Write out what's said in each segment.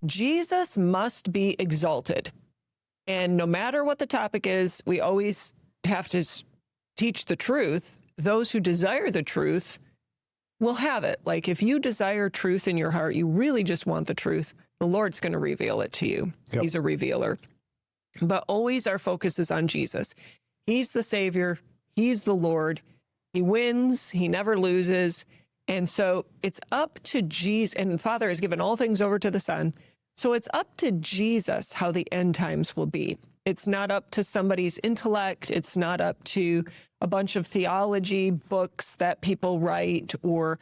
Jesus must be exalted. And no matter what the topic is, we always have to teach the truth. Those who desire the truth will have it. Like if you desire truth in your heart, you really just want the truth, the Lord's going to reveal it to you. Yep. He's a revealer. But always our focus is on Jesus. He's the Savior. He's the Lord. He wins. He never loses. And so it's up to Jesus. And the Father has given all things over to the Son. So it's up to Jesus how the end times will be. It's not up to somebody's intellect. It's not up to a bunch of theology books that people write or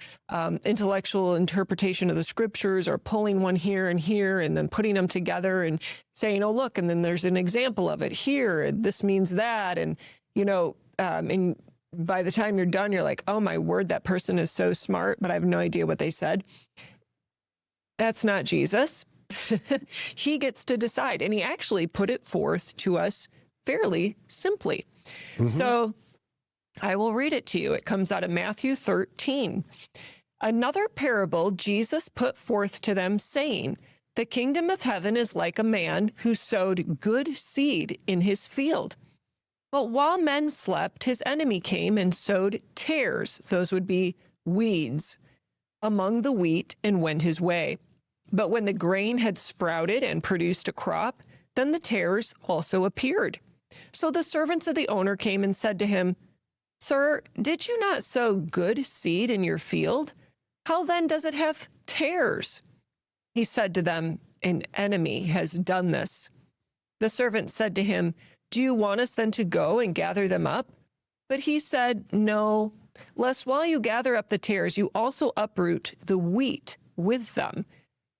intellectual interpretation of the scriptures or pulling one here and then putting them together and saying, oh, look, and then there's an example of it here. This means that. And, and by the time you're done, you're like, oh, my word, that person is so smart, but I have no idea what they said. That's not Jesus. He gets to decide. And he actually put it forth to us fairly simply. Mm-hmm. So I will read it to you. It comes out of Matthew 13. Another parable Jesus put forth to them, saying, the kingdom of heaven is like a man who sowed good seed in his field. But while men slept, his enemy came and sowed tares, those would be weeds, among the wheat and went his way. But when the grain had sprouted and produced a crop, then the tares also appeared. So the servants of the owner came and said to him, Sir, did you not sow good seed in your field? How then does it have tares? He said to them, An enemy has done this. The servant said to him, Do you want us then to go and gather them up? But he said, No, lest while you gather up the tares, you also uproot the wheat with them.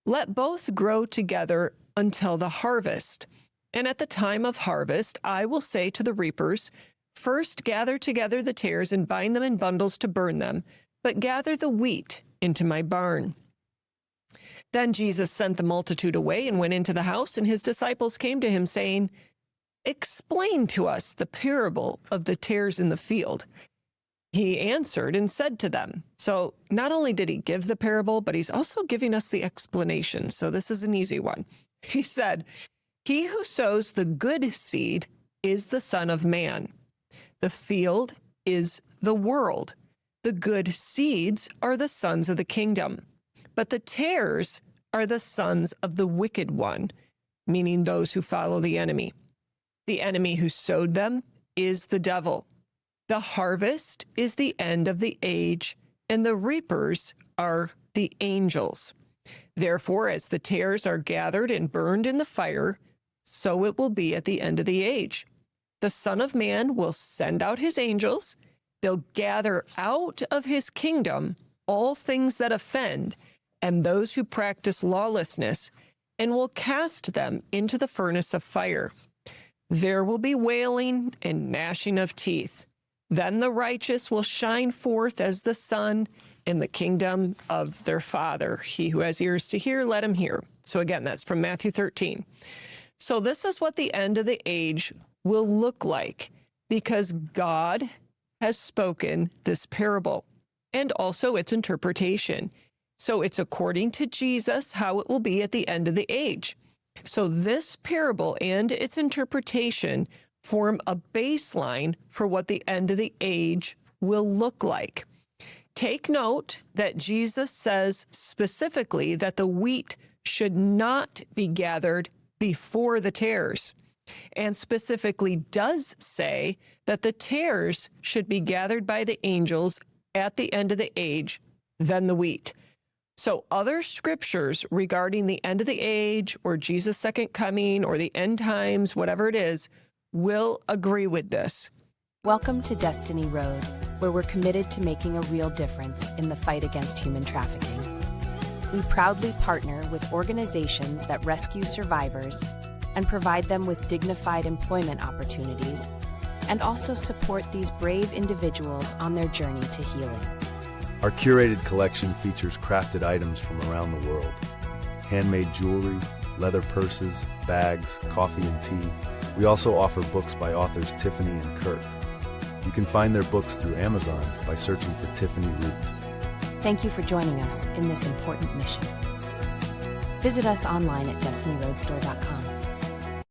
Let both grow together until the harvest. And at the time of harvest, I will say to the reapers, First gather together the tares and bind them in bundles to burn them, but gather the wheat into my barn. Then Jesus sent the multitude away and went into the house, and his disciples came to him, saying, Explain to us the parable of the tares in the field. He answered and said to them. So not only did he give the parable, but he's also giving us the explanation. So this is an easy one. He said, He who sows the good seed is the Son of Man. The field is the world. The good seeds are the sons of the kingdom. But the tares are the sons of the wicked one, meaning those who follow the enemy. The enemy who sowed them is the devil. The harvest is the end of the age, and the reapers are the angels. Therefore, as the tares are gathered and burned in the fire, so it will be at the end of the age. The Son of Man will send out his angels. They'll gather out of his kingdom all things that offend and those who practice lawlessness, and will cast them into the furnace of fire. There will be wailing and gnashing of teeth. Then the righteous will shine forth as the sun in the kingdom of their Father. He who has ears to hear, let him hear. So again, that's from Matthew 13. So this is what the end of the age will look like, because God has spoken this parable and also its interpretation. So it's according to Jesus how it will be at the end of the age. So this parable and its interpretation form a baseline for what the end of the age will look like. Take note that Jesus says specifically that the wheat should not be gathered before the tares, and specifically does say that the tares should be gathered by the angels at the end of the age, then the wheat. So other scriptures regarding the end of the age or Jesus' second coming or the end times, whatever it is, will agree with this. Welcome to Destiny Road, where we're committed to making a real difference in the fight against human trafficking. We proudly partner with organizations that rescue survivors and provide them with dignified employment opportunities, and also support these brave individuals on their journey to healing. Our curated collection features crafted items from around the world. Handmade jewelry, leather purses, bags, coffee and tea. We also offer books by authors Tiffany and Kirk. You can find their books through Amazon by searching for Tiffany Root. Thank you for joining us in this important mission. Visit us online at destinyroadstore.com.